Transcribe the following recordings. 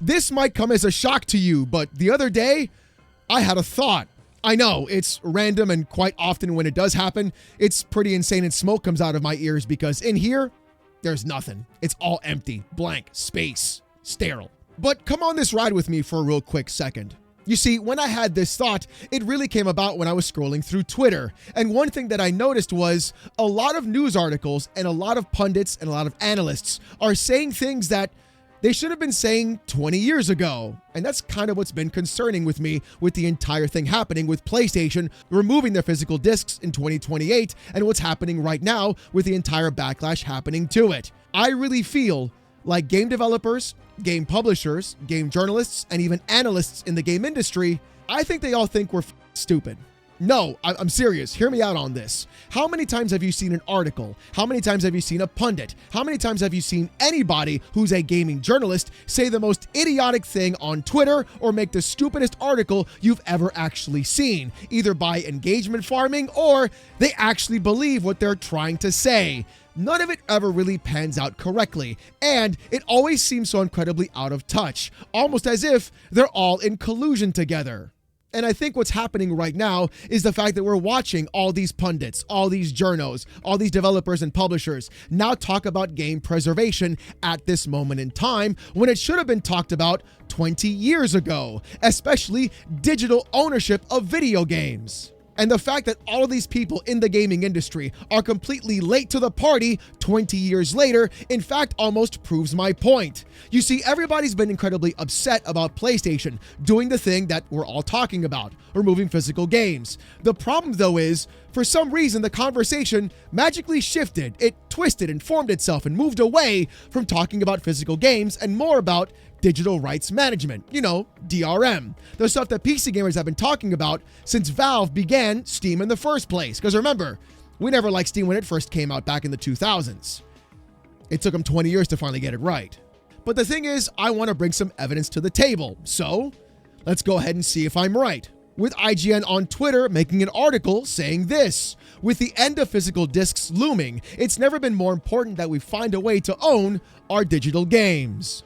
This might come as a shock to you, but the other day, I had a thought. I know, it's random, and quite often when it does happen, it's pretty insane and smoke comes out of my ears because in here, there's nothing. It's all empty, blank, space, sterile. But come on this ride with me for a real quick second. You see, when I had this thought, it really came about when I was scrolling through Twitter. And one thing that I noticed was a lot of news articles and a lot of pundits and a lot of analysts are saying things that they should have been saying 20 years ago. And that's kind of what's been concerning with me with the entire thing happening with PlayStation removing their physical discs in 2028 and what's happening right now with the entire backlash happening to it. I really feel like game developers, game publishers, game journalists, and even analysts in the game industry, I think they all think we're stupid. No, I'm serious. Hear me out on this. How many times have you seen an article? How many times have you seen a pundit? How many times have you seen anybody who's a gaming journalist say the most idiotic thing on Twitter or make the stupidest article you've ever actually seen, either by engagement farming or they actually believe what they're trying to say? None of it ever really pans out correctly, and it always seems so incredibly out of touch, almost as if they're all in collusion together. And I think what's happening right now is the fact that we're watching all these pundits, all these journos, all these developers and publishers now talk about game preservation at this moment in time when it should have been talked about 20 years ago, especially digital ownership of video games. And the fact that all of these people in the gaming industry are completely late to the party 20 years later, in fact, almost proves my point. You see, everybody's been incredibly upset about PlayStation doing the thing that we're all talking about, removing physical games. The problem, though, is for some reason, the conversation magically shifted. It twisted and formed itself and moved away from talking about physical games and more about digital rights management, DRM, the stuff that PC gamers have been talking about since Valve began Steam in the first place. Because remember, we never liked Steam when it first came out back in the 2000s. It took them 20 years to finally get it right. But the thing is, I want to bring some evidence to the table. So let's go ahead and see if I'm right. With IGN on Twitter making an article saying this: with the end of physical discs looming, it's never been more important that we find a way to own our digital games.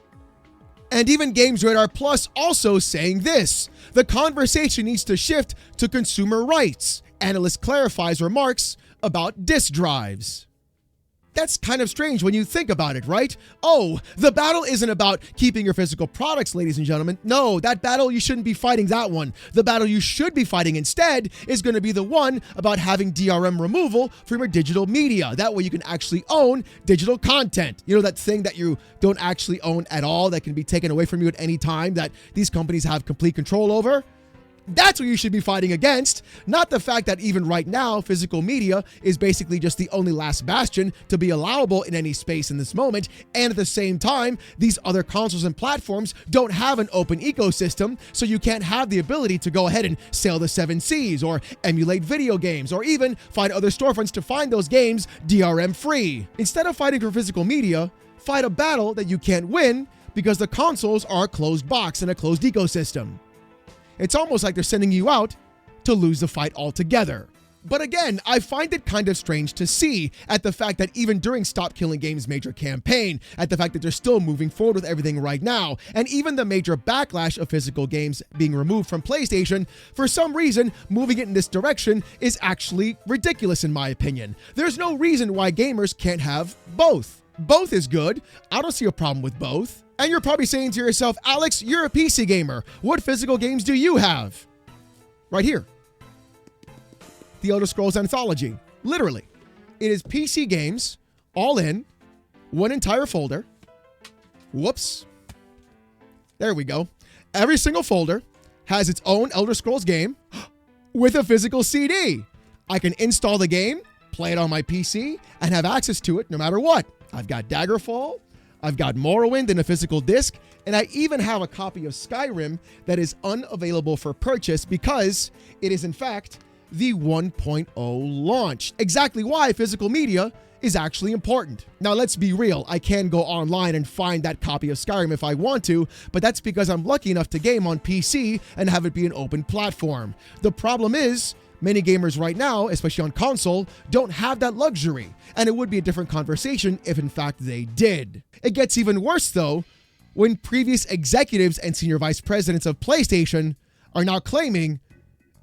And even Games Radar Plus also saying this: the conversation needs to shift to consumer rights. Analyst clarifies remarks about disk drives. That's kind of strange when you think about it, right? Oh, the battle isn't about keeping your physical products, ladies and gentlemen. No, that battle, you shouldn't be fighting that one. The battle you should be fighting instead is going to be the one about having DRM removal from your digital media. That way you can actually own digital content. You know, that thing that you don't actually own at all that can be taken away from you at any time that these companies have complete control over? That's what you should be fighting against, not the fact that even right now, physical media is basically just the only last bastion to be allowable in any space in this moment. And at the same time, these other consoles and platforms don't have an open ecosystem, so you can't have the ability to go ahead and sail the seven seas or emulate video games or even find other storefronts to find those games DRM free. Instead of fighting for physical media, fight a battle that you can't win because the consoles are a closed box in a closed ecosystem. It's almost like they're sending you out to lose the fight altogether. But again, I find it kind of strange to see at the fact that even during Stop Killing Games' major campaign, at the fact that they're still moving forward with everything right now, and even the major backlash of physical games being removed from PlayStation, for some reason, moving it in this direction is actually ridiculous in my opinion. There's no reason why gamers can't have both. Both is good. I don't see a problem with both. And you're probably saying to yourself, Alex, you're a PC gamer. What physical games do you have? Right here. The Elder Scrolls Anthology. Literally. It is PC games, all in, one entire folder. Whoops. There we go. Every single folder has its own Elder Scrolls game with a physical CD. I can install the game, play it on my PC, and have access to it no matter what. I've got Daggerfall, I've got Morrowind in a physical disc, and I even have a copy of Skyrim that is unavailable for purchase because it is in fact the 1.0 launch. Exactly why physical media is actually important. Now let's be real, I can go online and find that copy of Skyrim if I want to, but that's because I'm lucky enough to game on PC and have it be an open platform. The problem is, many gamers right now, especially on console, don't have that luxury, and it would be a different conversation if in fact they did. It gets even worse though when previous executives and senior vice presidents of PlayStation are now claiming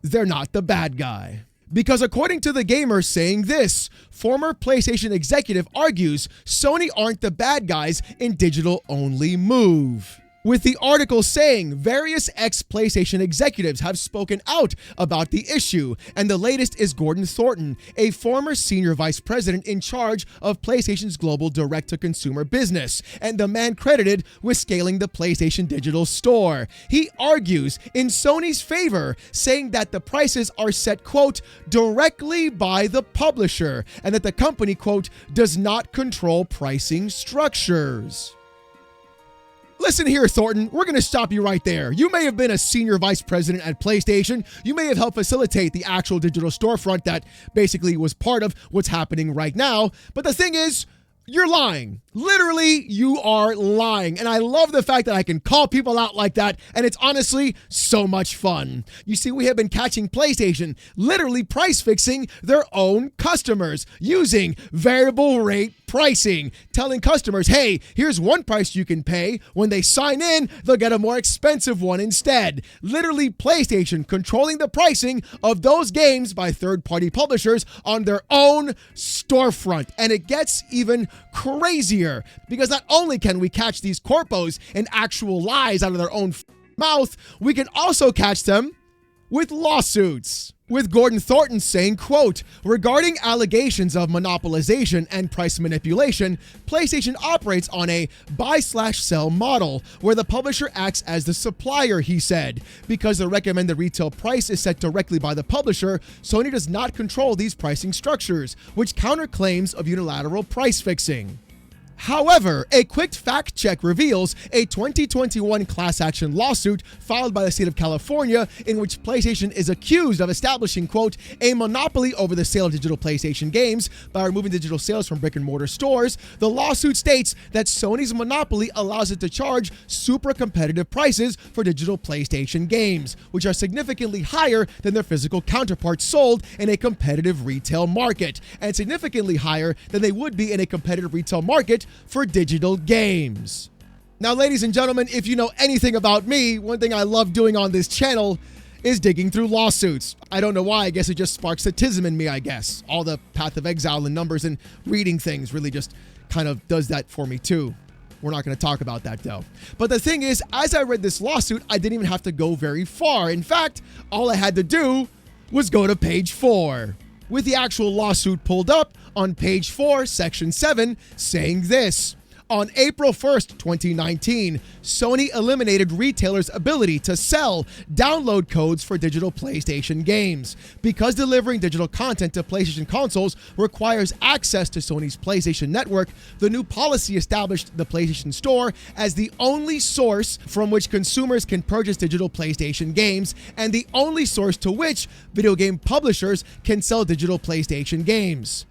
they're not the bad guy. Because according to The Gamer saying this, former PlayStation executive argues Sony aren't the bad guys in digital-only move. With the article saying various ex-PlayStation executives have spoken out about the issue, and the latest is Gordon Thornton, a former senior vice president in charge of PlayStation's global direct-to-consumer business, and the man credited with scaling the PlayStation Digital Store. He argues in Sony's favor, saying that the prices are set, quote, directly by the publisher, and that the company, quote, does not control pricing structures. Listen here, Thornton, we're going to stop you right there. You may have been a senior vice president at PlayStation. You may have helped facilitate the actual digital storefront that basically was part of what's happening right now. But the thing is, you're lying. Literally, you are lying. And I love the fact that I can call people out like that, and it's honestly so much fun. You see, we have been catching PlayStation literally price fixing their own customers using variable rate pricing, telling customers, hey, here's one price you can pay. When they sign in, they'll get a more expensive one instead. Literally, PlayStation controlling the pricing of those games by third-party publishers on their own storefront. And it gets even crazier, because not only can we catch these corpos in actual lies out of their own mouth, we can also catch them with lawsuits. With Gordon Thornton saying, quote, regarding allegations of monopolization and price manipulation, PlayStation operates on a buy/sell model where the publisher acts as the supplier, he said. Because the recommended retail price is set directly by the publisher, Sony does not control these pricing structures, which counter claims of unilateral price fixing. However, a quick fact check reveals a 2021 class action lawsuit filed by the state of California in which PlayStation is accused of establishing, quote, a monopoly over the sale of digital PlayStation games by removing digital sales from brick and mortar stores. The lawsuit states that Sony's monopoly allows it to charge super competitive prices for digital PlayStation games, which are significantly higher than their physical counterparts sold in a competitive retail market, and significantly higher than they would be in a competitive retail market for digital games. Now, ladies and gentlemen, if you know anything about me, one thing I love doing on this channel is digging through lawsuits. I don't know why. I guess it just sparks sadism in me, I guess. All the Path of Exile and numbers and reading things really just kind of does that for me too. We're not going to talk about that though. But the thing is, as I read this lawsuit, I didn't even have to go very far. In fact, all I had to do was go to page 4. With the actual lawsuit pulled up on page 4, section 7, saying this. On April 1st, 2019, Sony eliminated retailers' ability to sell download codes for digital PlayStation games. Because delivering digital content to PlayStation consoles requires access to Sony's PlayStation Network, the new policy established the PlayStation Store as the only source from which consumers can purchase digital PlayStation games, and the only source to which video game publishers can sell digital PlayStation games.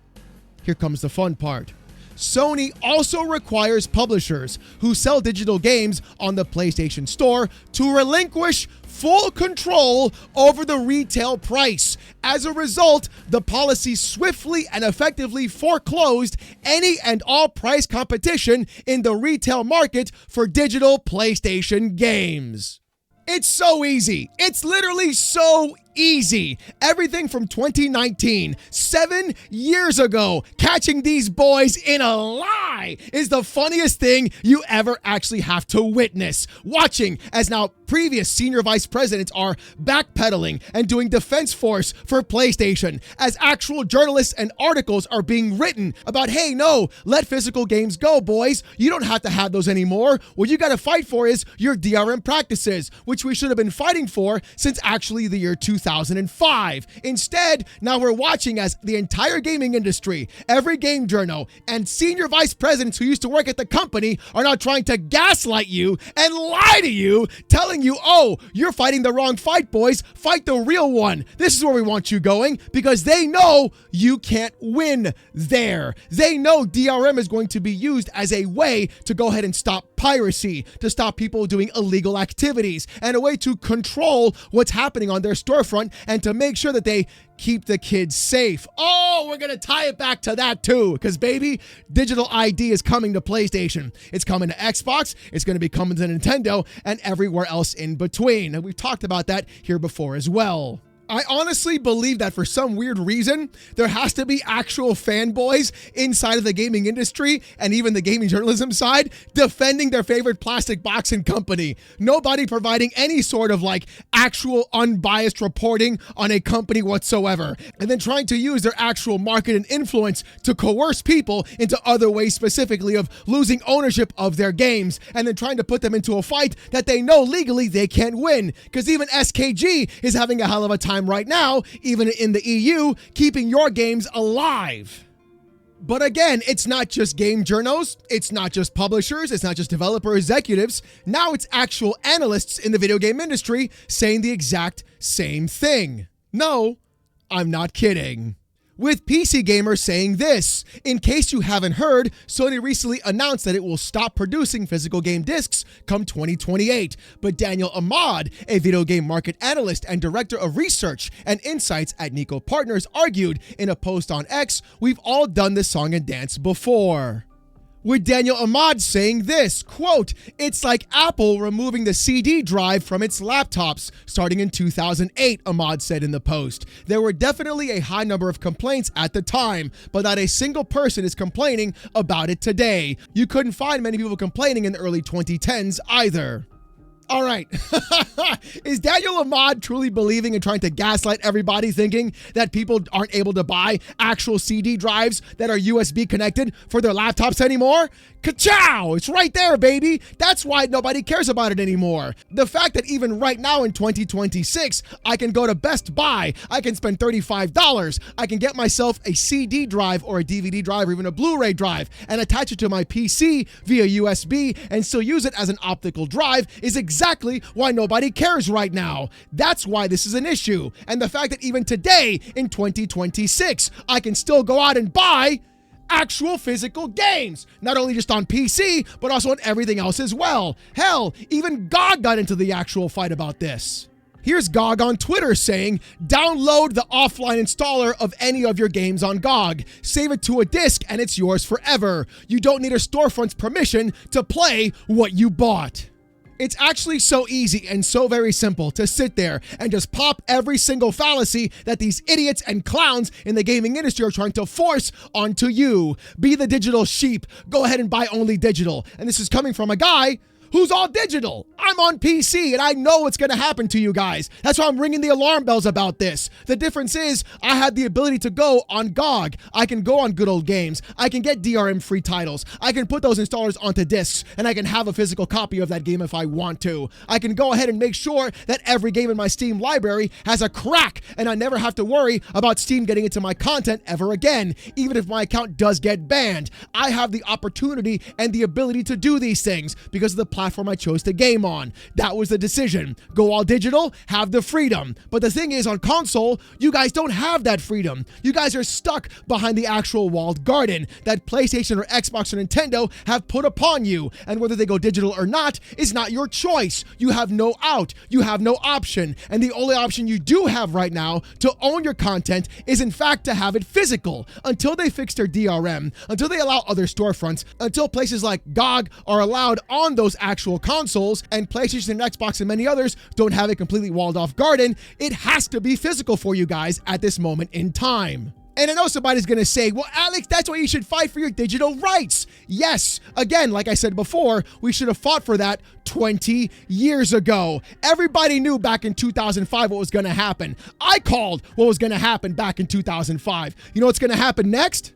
Here comes the fun part. Sony also requires publishers who sell digital games on the PlayStation Store to relinquish full control over the retail price. As a result, the policy swiftly and effectively foreclosed any and all price competition in the retail market for digital PlayStation games. It's so easy. It's literally so easy. Everything from 2019, 7 years ago, catching these boys in a lie is the funniest thing you ever actually have to witness. Watching as now previous senior vice presidents are backpedaling and doing defense force for PlayStation, as actual journalists and articles are being written about, hey, no, let physical games go, boys. You don't have to have those anymore. What you got to fight for is your DRM practices, which we should have been fighting for since actually the year 2005. Instead, now we're watching as the entire gaming industry, every game journal, and senior vice presidents who used to work at the company are now trying to gaslight you and lie to you, telling you, oh, you're fighting the wrong fight, boys. Fight the real one. This is where we want you going, because they know you can't win there. They know DRM is going to be used as a way to go ahead and stop piracy, to stop people doing illegal activities, and a way to control what's happening on their storefront storefront and to make sure that they keep the kids safe. Oh, we're going to tie it back to that too, because baby, digital ID is coming to PlayStation. It's coming to Xbox. It's going to be coming to Nintendo and everywhere else in between. And we've talked about that here before as well. I honestly believe that for some weird reason, there has to be actual fanboys inside of the gaming industry and even the gaming journalism side defending their favorite plastic boxing company. Nobody providing any sort of actual unbiased reporting on a company whatsoever. And then trying to use their actual market and influence to coerce people into other ways, specifically of losing ownership of their games and then trying to put them into a fight that they know legally they can't win. Because even SKG is having a hell of a time right now, even in the EU, keeping your games alive. But again, it's not just game journos, it's not just publishers, it's not just developer executives. Now it's actual analysts in the video game industry saying the exact same thing. No, I'm not kidding. With PC Gamer saying this, in case you haven't heard, Sony recently announced that it will stop producing physical game discs come 2028. But Daniel Ahmad, a video game market analyst and director of research and insights at Nico Partners, argued in a post on X, "We've all done this song and dance before." With Daniel Ahmad saying this, quote, "It's like Apple removing the CD drive from its laptops starting in 2008, Ahmad said in the post. There were definitely a high number of complaints at the time, but not a single person is complaining about it today. You couldn't find many people complaining in the early 2010s either." All right. Is Daniel Ahmad truly believing and trying to gaslight everybody, thinking that people aren't able to buy actual CD drives that are USB connected for their laptops anymore? Ka-chow! It's right there, baby. That's why nobody cares about it anymore. The fact that even right now in 2026, I can go to Best Buy, I can spend $35, I can get myself a CD drive or a DVD drive or even a Blu-ray drive and attach it to my PC via USB and still use it as an optical drive is exactly why nobody cares right now. That's why this is an issue. And the fact that even today in 2026, I can still go out and buy actual physical games, not only just on PC, but also on everything else as well. Hell, even GOG got into the actual fight about this. Here's GOG on Twitter saying, "Download the offline installer of any of your games on GOG. Save it to a disk and it's yours forever. You don't need a storefront's permission to play what you bought." It's actually so easy and so very simple to sit there and just pop every single fallacy that these idiots and clowns in the gaming industry are trying to force onto you. Be the digital sheep. Go ahead and buy only digital. And this is coming from a guy who's all digital. I'm on PC and I know what's going to happen to you guys. That's why I'm ringing the alarm bells about this. The difference is I had the ability to go on GOG. I can go on Good Old Games. I can get DRM free titles. I can put those installers onto discs and I can have a physical copy of that game if I want to. I can go ahead and make sure that every game in my Steam library has a crack and I never have to worry about Steam getting into my content ever again, even if my account does get banned. I have the opportunity and the ability to do these things because of the platform I chose to game on. That was the decision. Go all digital, have the freedom. But the thing is, on console, you guys don't have that freedom. You guys are stuck behind the actual walled garden that PlayStation or Xbox or Nintendo have put upon you. And whether they go digital or not is not your choice. You have no out. You have no option. And the only option you do have right now to own your content is in fact to have it physical. Until they fix their DRM, until they allow other storefronts, until places like GOG are allowed on those actual consoles and PlayStation and Xbox and many others don't have a completely walled off garden, it has to be physical for you guys at this moment in time. And I know somebody's going to say, well, Alex, that's why you should fight for your digital rights. Yes, again, like I said before, we should have fought for that 20 years ago. Everybody knew back in 2005 what was going to happen. I called what was going to happen back in 2005. You know what's going to happen next?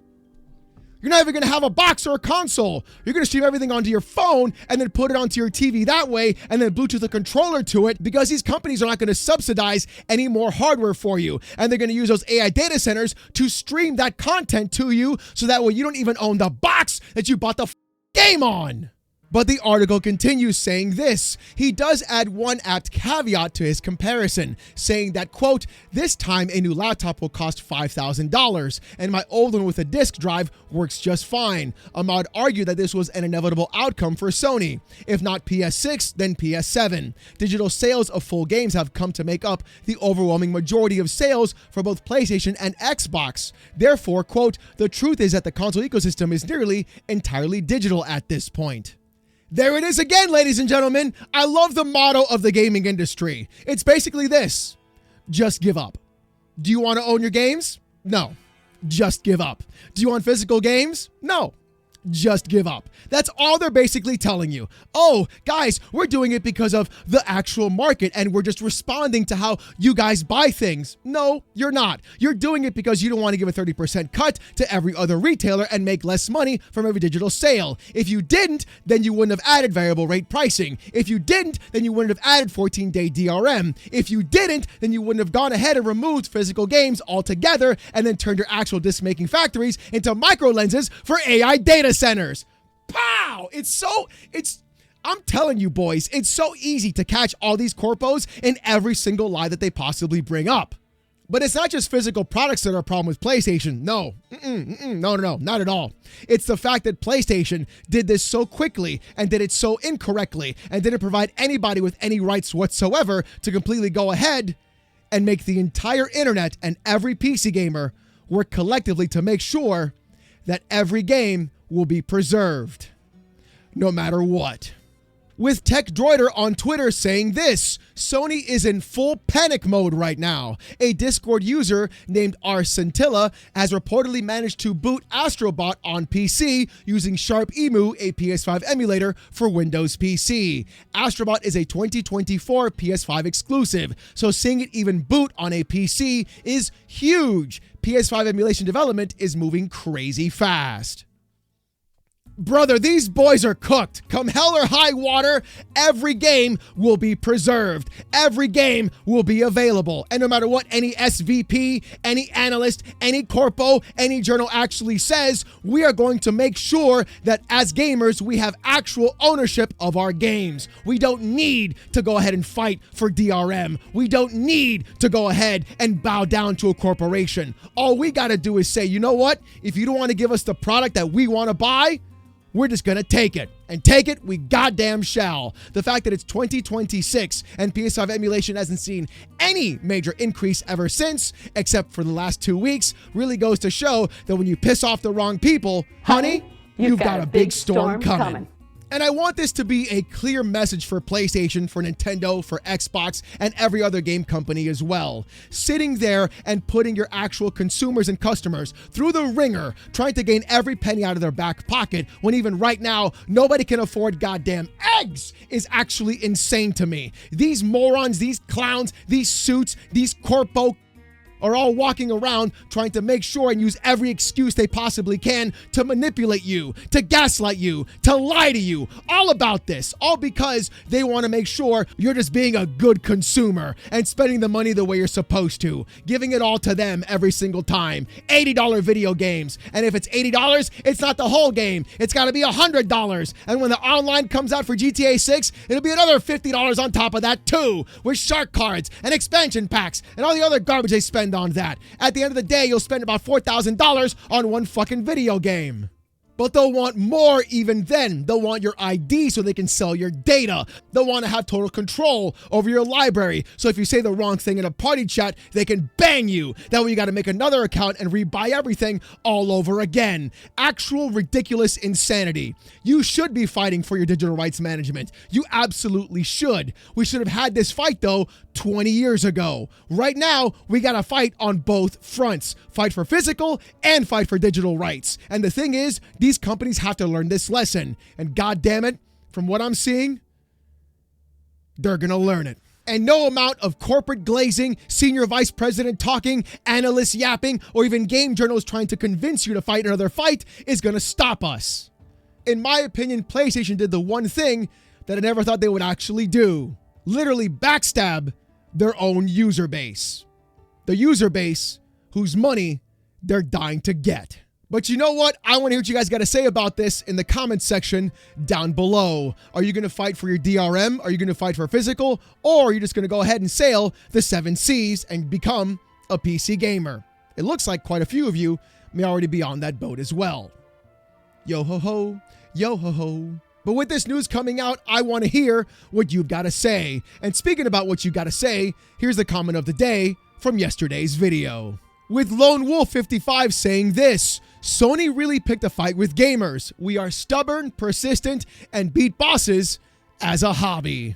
You're not even going to have a box or a console. You're going to stream everything onto your phone and then put it onto your TV that way and then Bluetooth a controller to it because these companies are not going to subsidize any more hardware for you. And they're going to use those AI data centers to stream that content to you so that way you don't even own the box that you bought the game on. But the article continues saying this. He does add one apt caveat to his comparison, saying that, quote, "This time a new laptop will cost $5,000, and my old one with a disk drive works just fine." Ahmad argued that this was an inevitable outcome for Sony. If not PS6, then PS7. Digital sales of full games have come to make up the overwhelming majority of sales for both PlayStation and Xbox. Therefore, quote, "The truth is that the console ecosystem is nearly entirely digital at this point." There it is again, ladies and gentlemen. I love the motto of the gaming industry. It's basically this: just give up. Do you want to own your games? No. Just give up. Do you want physical games? No. Just give up. That's all they're basically telling you. Oh, guys, we're doing it because of the actual market and we're just responding to how you guys buy things. No, you're not. You're doing it because you don't want to give a 30% cut to every other retailer and make less money from every digital sale. If you didn't, then you wouldn't have added variable rate pricing. If you didn't, then you wouldn't have added 14-day DRM. If you didn't, then you wouldn't have gone ahead and removed physical games altogether and then turned your actual disc-making factories into micro lenses for AI data centers. Pow! I'm telling you, boys, it's so easy to catch all these corpos in every single lie that they possibly bring up. But it's not just physical products that are a problem with PlayStation. No, no, not at all. It's the fact that PlayStation did this so quickly and did it so incorrectly and didn't provide anybody with any rights whatsoever to completely go ahead and make the entire internet and every PC gamer work collectively to make sure that every game will be preserved, no matter what. With TechDroider on Twitter saying this: Sony is in full panic mode right now. A Discord user named Arsentilla has reportedly managed to boot Astrobot on PC using Sharp Emu, a PS5 emulator for Windows PC. Astrobot is a 2024 PS5 exclusive, so seeing it even boot on a PC is huge. PS5 emulation development is moving crazy fast. Brother, these boys are cooked. Come hell or high water, every game will be preserved. Every game will be available. And no matter what any SVP, any analyst, any corpo, any journal actually says, we are going to make sure that as gamers, we have actual ownership of our games. We don't need to go ahead and fight for DRM. We don't need to go ahead and bow down to a corporation. All we got to do is say, you know what? If you don't want to give us the product that we want to buy, we're just going to take it. And take it we goddamn shall. The fact that it's 2026 and PS5 emulation hasn't seen any major increase ever since, except for the last 2 weeks, really goes to show that when you piss off the wrong people, honey, you've got a big storm coming. And I want this to be a clear message for PlayStation, for Nintendo, for Xbox, and every other game company as well. Sitting there and putting your actual consumers and customers through the ringer, trying to gain every penny out of their back pocket, when even right now, nobody can afford goddamn eggs, is actually insane to me. These morons, these clowns, these suits, these corpo are all walking around trying to make sure and use every excuse they possibly can to manipulate you, to gaslight you, to lie to you, all about this, all because they want to make sure you're just being a good consumer and spending the money the way you're supposed to, giving it all to them every single time. $80 video games, and if it's $80, it's not the whole game. It's got to be $100, and when the online comes out for GTA 6, it'll be another $50 on top of that too, with shark cards and expansion packs and all the other garbage they spend on that. At the end of the day, you'll spend about $4,000 on one fucking video game. But they'll want more even then. They'll want your ID so they can sell your data. They'll want to have total control over your library. So if you say the wrong thing in a party chat, they can bang you. That way you got to make another account and rebuy everything all over again. Actual ridiculous insanity. You should be fighting for your digital rights management. You absolutely should. We should have had this fight though 20 years ago. Right now, we got to fight on both fronts. Fight for physical and fight for digital rights. And the thing is, these companies have to learn this lesson. And God damn it, from what I'm seeing, they're going to learn it. And no amount of corporate glazing, senior vice president talking, analysts yapping, or even game journals trying to convince you to fight another fight is going to stop us. In my opinion, PlayStation did the one thing that I never thought they would actually do. Literally backstab their own user base. The user base whose money they're dying to get. But you know what? I want to hear what you guys got to say about this in the comments section down below. Are you going to fight for your DRM? Are you going to fight for physical? Or are you just going to go ahead and sail the 7 seas and become a PC gamer? It looks like quite a few of you may already be on that boat as well. Yo ho ho, yo ho ho. But with this news coming out, I want to hear what you've got to say. And speaking about what you got to say, here's the comment of the day from yesterday's video. With Lone Wolf 55 saying this: Sony really picked a fight with gamers. We are stubborn, persistent, and beat bosses as a hobby.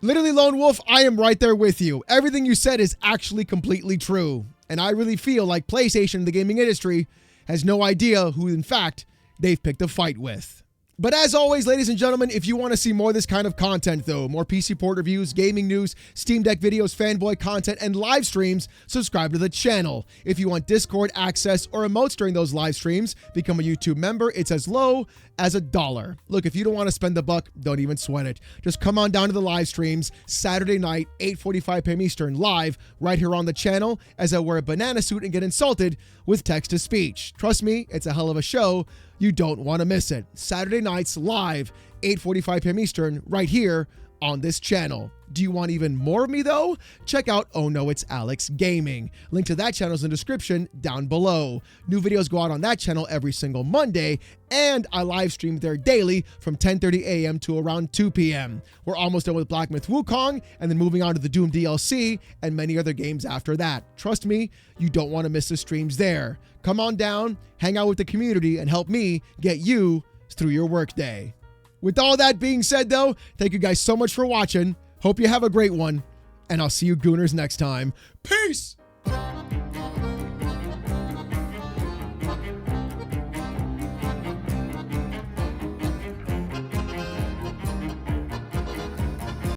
Literally, Lone Wolf, I am right there with you. Everything you said is actually completely true. And I really feel like PlayStation, the gaming industry, has no idea who, in fact, they've picked a fight with. But as always, ladies and gentlemen, if you want to see more of this kind of content, though, more PC port reviews, gaming news, Steam Deck videos, fanboy content, and live streams, subscribe to the channel. If you want Discord access or emotes during those live streams, become a YouTube member. It's as low as $1. Look, if you don't want to spend the buck, don't even sweat it. Just come on down to the live streams Saturday night, 8:45 p.m. Eastern, live right here on the channel as I wear a banana suit and get insulted with text-to-speech. Trust me, it's a hell of a show. You don't want to miss it. Saturday nights live, 8:45 p.m. Eastern, right here on this channel. Do you want even more of me, though? Check out Oh No It's Alex Gaming. Link to that channel is in the description down below. New videos go out on that channel every single Monday, and I live stream there daily from 10:30 a.m. to around 2 p.m. We're almost done with Black Myth Wukong, and then moving on to the Doom DLC and many other games after that. Trust me, you don't want to miss the streams there. Come on down, hang out with the community, and help me get you through your workday. With all that being said, though, thank you guys so much for watching. Hope you have a great one, and I'll see you gooners next time. Peace!